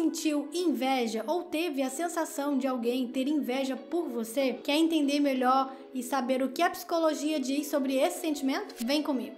sentiu inveja ou teve a sensação de alguém ter inveja por você? Quer entender melhor e saber o que a psicologia diz sobre esse sentimento? Vem comigo!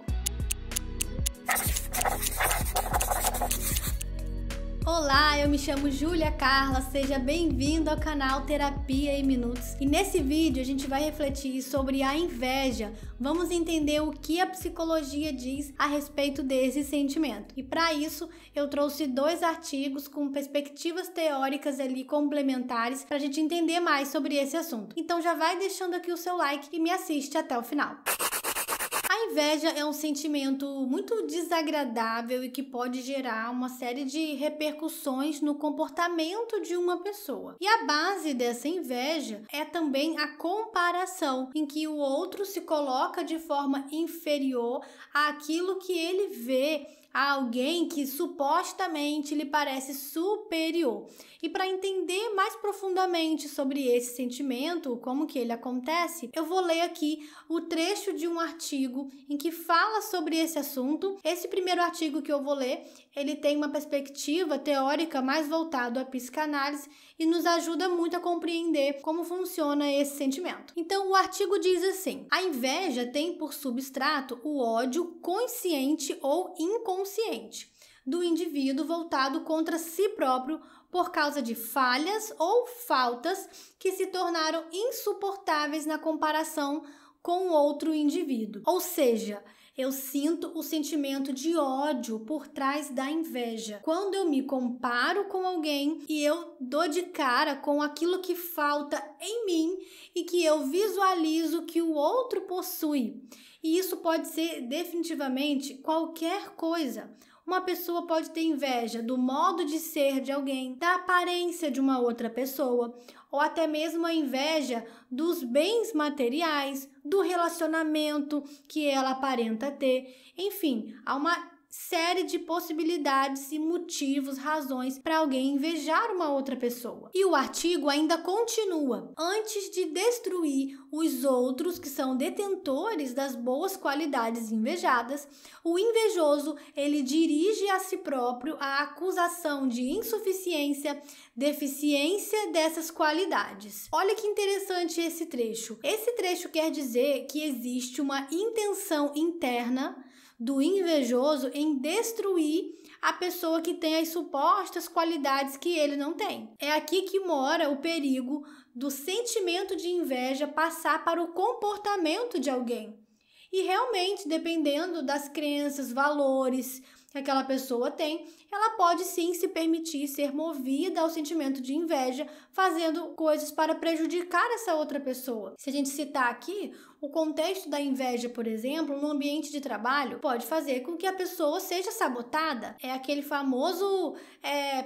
Olá, eu me chamo Júlia Carla, seja bem-vindo ao canal Terapia em Minutos. E nesse vídeo a gente vai refletir sobre a inveja. Vamos entender o que a psicologia diz a respeito desse sentimento. E para isso eu trouxe 2 artigos com perspectivas teóricas ali complementares para a gente entender mais sobre esse assunto. Então já vai deixando aqui o seu like e me assiste até o final. A inveja é um sentimento muito desagradável e que pode gerar uma série de repercussões no comportamento de uma pessoa. E a base dessa inveja é também a comparação, em que o outro se coloca de forma inferior àquilo que ele vê a alguém que supostamente lhe parece superior. E para entender mais profundamente sobre esse sentimento, como que ele acontece, eu vou ler aqui o trecho de um artigo em que fala sobre esse assunto. Esse primeiro artigo que eu vou ler, ele tem uma perspectiva teórica mais voltada à psicanálise e nos ajuda muito a compreender como funciona esse sentimento. Então, o artigo diz assim: a inveja tem por substrato o ódio consciente ou inconsciente do indivíduo voltado contra si próprio por causa de falhas ou faltas que se tornaram insuportáveis na comparação com outro indivíduo. Ou seja, eu sinto o sentimento de ódio por trás da inveja. Quando eu me comparo com alguém e eu dou de cara com aquilo que falta em mim e que eu visualizo que o outro possui. E isso pode ser definitivamente qualquer coisa. Uma pessoa pode ter inveja do modo de ser de alguém, da aparência de uma outra pessoa, ou até mesmo a inveja dos bens materiais, do relacionamento que ela aparenta ter. Enfim, há uma série de possibilidades e motivos, razões para alguém invejar uma outra pessoa. E o artigo ainda continua: antes de destruir os outros que são detentores das boas qualidades invejadas, o invejoso, ele dirige a si próprio a acusação de insuficiência, deficiência dessas qualidades. Olha que interessante esse trecho. Esse trecho quer dizer que existe uma intenção interna do invejoso em destruir a pessoa que tem as supostas qualidades que ele não tem. É aqui que mora o perigo do sentimento de inveja passar para o comportamento de alguém. E realmente, dependendo das crenças, valores que aquela pessoa tem, ela pode sim se permitir ser movida ao sentimento de inveja, fazendo coisas para prejudicar essa outra pessoa. Se a gente citar aqui, o contexto da inveja, por exemplo, no ambiente de trabalho, pode fazer com que a pessoa seja sabotada. É aquele famoso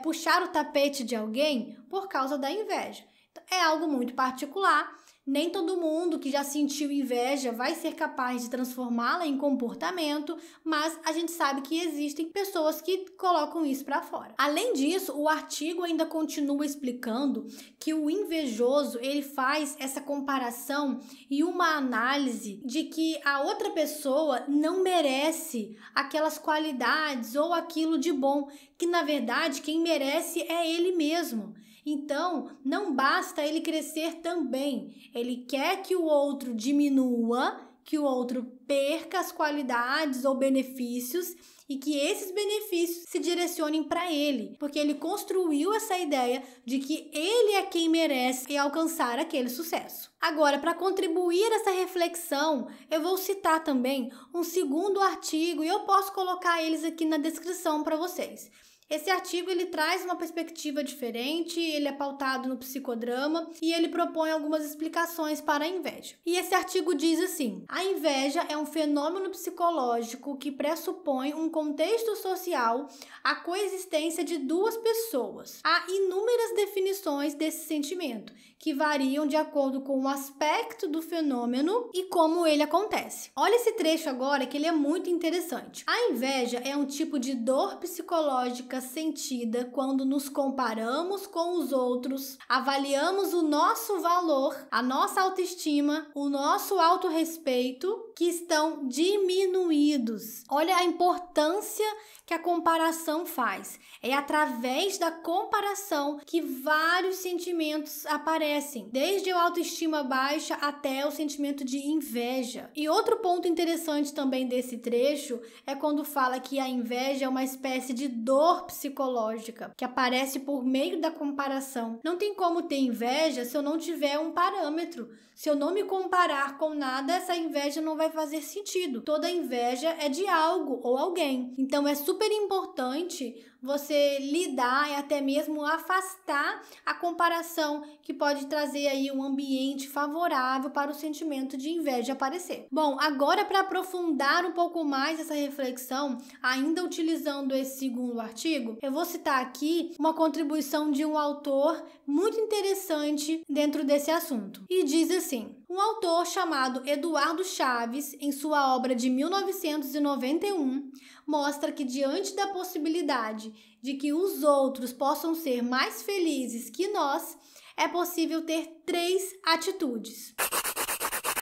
puxar o tapete de alguém por causa da inveja. É algo muito particular. Nem todo mundo que já sentiu inveja vai ser capaz de transformá-la em comportamento, mas a gente sabe que existem pessoas que colocam isso para fora. Além disso, o artigo ainda continua explicando que o invejoso, ele faz essa comparação e uma análise de que a outra pessoa não merece aquelas qualidades ou aquilo de bom, que na verdade quem merece é ele mesmo. Então, não basta ele crescer também. Ele quer que o outro diminua, que o outro perca as qualidades ou benefícios e que esses benefícios se direcionem para ele, porque ele construiu essa ideia de que ele é quem merece alcançar aquele sucesso. Agora, para contribuir essa reflexão, eu vou citar também um segundo artigo e eu posso colocar eles aqui na descrição para vocês. Esse artigo ele traz uma perspectiva diferente, ele é pautado no psicodrama e ele propõe algumas explicações para a inveja. E esse artigo diz assim: a inveja é um fenômeno psicológico que pressupõe um contexto social, a coexistência de duas pessoas. Há inúmeras definições desse sentimento, que variam de acordo com o aspecto do fenômeno e como ele acontece. Olha esse trecho agora que ele é muito interessante. A inveja é um tipo de dor psicológica sentida quando nos comparamos com os outros, avaliamos o nosso valor, a nossa autoestima, o nosso autorrespeito que estão diminuídos. Olha a importância que a comparação faz. É através da comparação que vários sentimentos aparecem, desde a autoestima baixa até o sentimento de inveja. E outro ponto interessante também desse trecho é quando fala que a inveja é uma espécie de dor psicológica que aparece por meio da comparação. Não tem como ter inveja se eu não tiver um parâmetro. Se eu não me comparar com nada, essa inveja não vai fazer sentido. Toda inveja é de algo ou alguém. Então é super importante você lidar e até mesmo afastar a comparação que pode trazer aí um ambiente favorável para o sentimento de inveja aparecer. Bom, agora para aprofundar um pouco mais essa reflexão, ainda utilizando esse segundo artigo, eu vou citar aqui uma contribuição de um autor muito interessante dentro desse assunto. E diz assim: um autor chamado Eduardo Chaves, em sua obra de 1991, mostra que diante da possibilidade de que os outros possam ser mais felizes que nós, é possível ter 3 atitudes.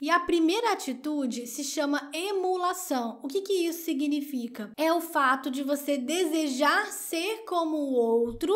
E a primeira atitude se chama emulação. O que isso significa? É o fato de você desejar ser como o outro,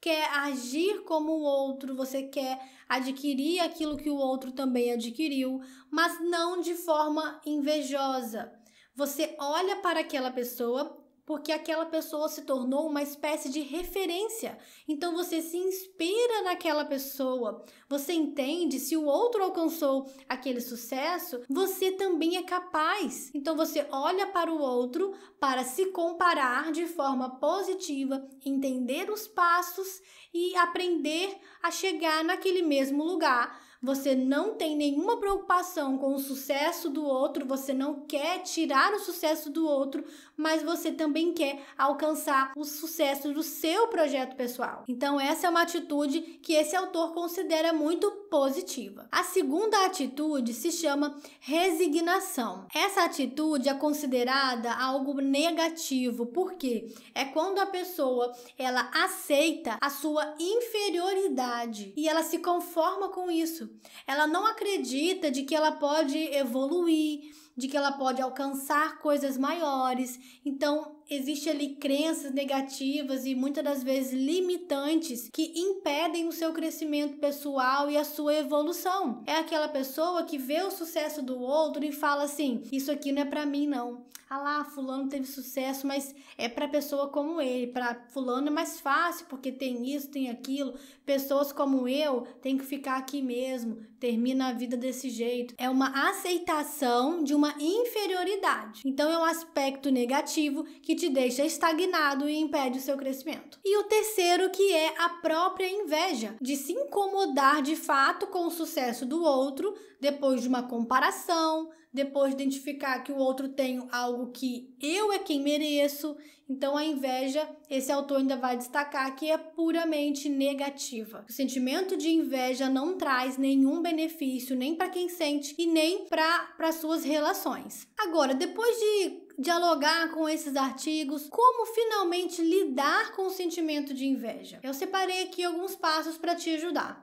quer agir como o outro, você quer adquirir aquilo que o outro também adquiriu, mas não de forma invejosa. Você olha para aquela pessoa porque aquela pessoa se tornou uma espécie de referência. Então você se inspira naquela pessoa. Você entende, se o outro alcançou aquele sucesso, você também é capaz. Então você olha para o outro para se comparar de forma positiva, entender os passos e aprender a chegar naquele mesmo lugar. Você não tem nenhuma preocupação com o sucesso do outro, você não quer tirar o sucesso do outro, mas você também quer alcançar o sucesso do seu projeto pessoal. Então essa é uma atitude que esse autor considera muito positiva. A segunda atitude se chama resignação. Essa atitude é considerada algo negativo, porque é quando a pessoa ela aceita a sua inferioridade e ela se conforma com isso. Ela não acredita de que ela pode evoluir, de que ela pode alcançar coisas maiores. Então, existe ali crenças negativas e muitas das vezes limitantes que impedem o seu crescimento pessoal e a sua evolução. É aquela pessoa que vê o sucesso do outro e fala assim: isso aqui não é pra mim não. Ah lá, fulano teve sucesso, mas é pra pessoa como ele. Pra fulano é mais fácil porque tem isso, tem aquilo. Pessoas como eu têm que ficar aqui mesmo. Termina a vida desse jeito. É uma aceitação de uma inferioridade. Então é um aspecto negativo que te deixa estagnado e impede o seu crescimento. E o terceiro, que é a própria inveja, de se incomodar de fato com o sucesso do outro, depois de uma comparação, depois de identificar que o outro tem algo que eu é quem mereço. Então a inveja, esse autor ainda vai destacar que é puramente negativa. O sentimento de inveja não traz nenhum benefício, nem para quem sente e nem para suas relações. Agora, depois de dialogar com esses artigos, como finalmente lidar com o sentimento de inveja? Eu separei aqui alguns passos para te ajudar.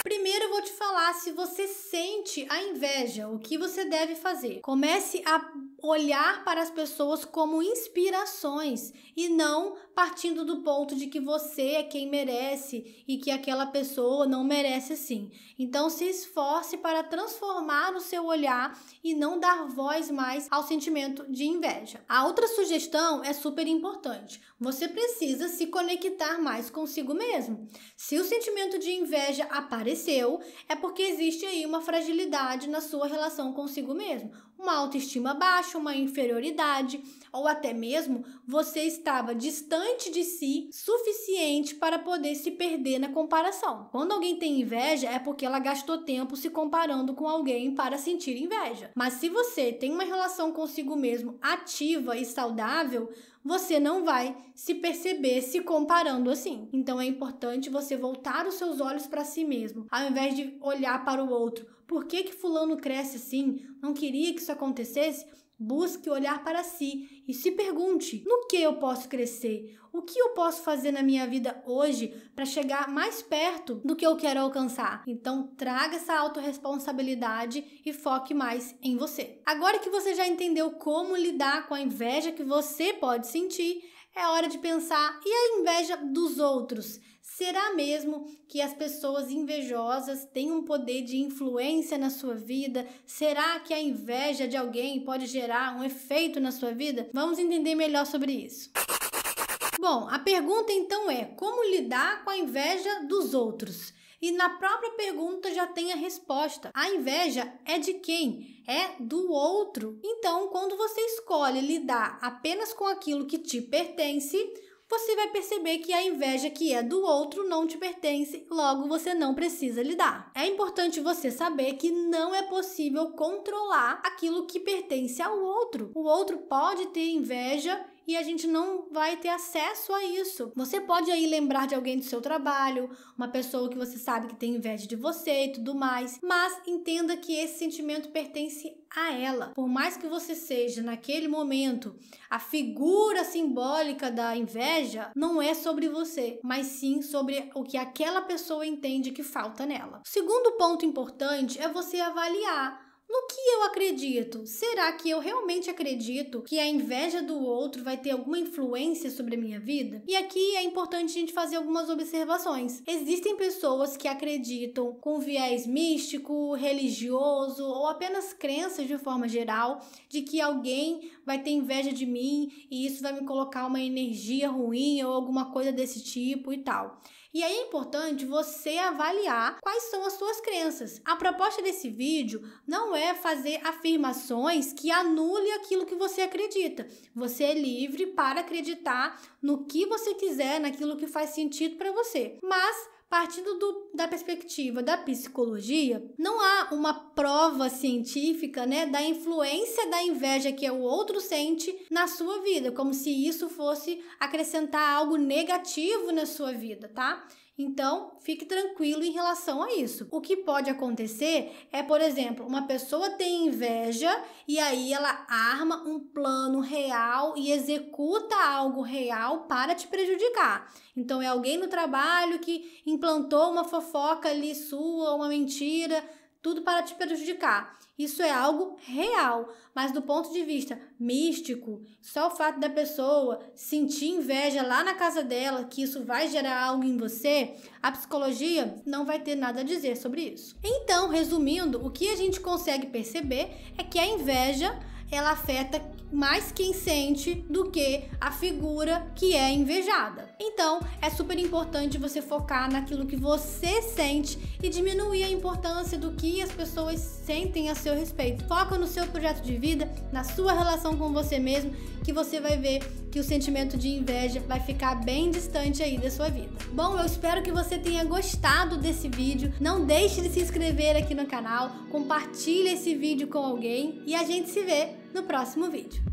Primeiro eu vou te falar, se você sente a inveja, o que você deve fazer. Comece a olhar para as pessoas como inspirações e não partindo do ponto de que você é quem merece e que aquela pessoa não merece sim. Então se esforce para transformar o seu olhar e não dar voz mais ao sentimento de inveja. A outra sugestão é super importante. Você precisa se conectar mais consigo mesmo. Se o sentimento de inveja apareceu, é porque existe aí uma fragilidade na sua relação consigo mesmo. Uma autoestima baixa, uma inferioridade, ou até mesmo você estava distante de si suficiente para poder se perder na comparação. Quando alguém tem inveja, é porque ela gastou tempo se comparando com alguém para sentir inveja. Mas se você tem uma relação consigo mesmo ativa e saudável, você não vai se perceber se comparando assim. Então é importante você voltar os seus olhos para si mesmo, ao invés de olhar para o outro. Por que fulano cresce assim? Não queria que isso acontecesse? Busque olhar para si e se pergunte: no que eu posso crescer? O que eu posso fazer na minha vida hoje para chegar mais perto do que eu quero alcançar? Então, traga essa autorresponsabilidade e foque mais em você. Agora que você já entendeu como lidar com a inveja que você pode sentir, é hora de pensar: e a inveja dos outros? Será mesmo que as pessoas invejosas têm um poder de influência na sua vida? Será que a inveja de alguém pode gerar um efeito na sua vida? Vamos entender melhor sobre isso. Bom, a pergunta então é: como lidar com a inveja dos outros? E na própria pergunta já tem a resposta. A inveja é de quem? É do outro. Então, quando você escolhe lidar apenas com aquilo que te pertence, você vai perceber que a inveja que é do outro não te pertence, logo você não precisa lidar. É importante você saber que não é possível controlar aquilo que pertence ao outro. O outro pode ter inveja e a gente não vai ter acesso a isso. Você pode aí lembrar de alguém do seu trabalho, uma pessoa que você sabe que tem inveja de você e tudo mais, mas entenda que esse sentimento pertence a ela. Por mais que você seja, naquele momento, a figura simbólica da inveja, não é sobre você, mas sim sobre o que aquela pessoa entende que falta nela. O segundo ponto importante é você avaliar: no que eu acredito? Será que eu realmente acredito que a inveja do outro vai ter alguma influência sobre a minha vida? E aqui é importante a gente fazer algumas observações. Existem pessoas que acreditam com viés místico, religioso ou apenas crenças de forma geral de que alguém vai ter inveja de mim e isso vai me colocar uma energia ruim ou alguma coisa desse tipo e tal. E aí é importante você avaliar quais são as suas crenças. A proposta desse vídeo não é fazer afirmações que anulem aquilo que você acredita. Você é livre para acreditar no que você quiser, naquilo que faz sentido para você. Mas partindo da perspectiva da psicologia, não há uma prova científica, da influência da inveja que o outro sente na sua vida, como se isso fosse acrescentar algo negativo na sua vida, tá? Então, fique tranquilo em relação a isso. O que pode acontecer é, por exemplo, uma pessoa tem inveja e aí ela arma um plano real e executa algo real para te prejudicar. Então, é alguém no trabalho que implantou uma fofoca ali sua, uma mentira, tudo para te prejudicar. Isso é algo real, mas do ponto de vista místico, só o fato da pessoa sentir inveja lá na casa dela, que isso vai gerar algo em você, a psicologia não vai ter nada a dizer sobre isso. Então, resumindo, o que a gente consegue perceber é que a inveja, ela afeta mais quem sente do que a figura que é invejada. Então, é super importante você focar naquilo que você sente e diminuir a importância do que as pessoas sentem a seu respeito. Foca no seu projeto de vida, na sua relação com você mesmo, que você vai ver que o sentimento de inveja vai ficar bem distante aí da sua vida. Bom, eu espero que você tenha gostado desse vídeo. Não deixe de se inscrever aqui no canal, compartilhe esse vídeo com alguém e a gente se vê no próximo vídeo.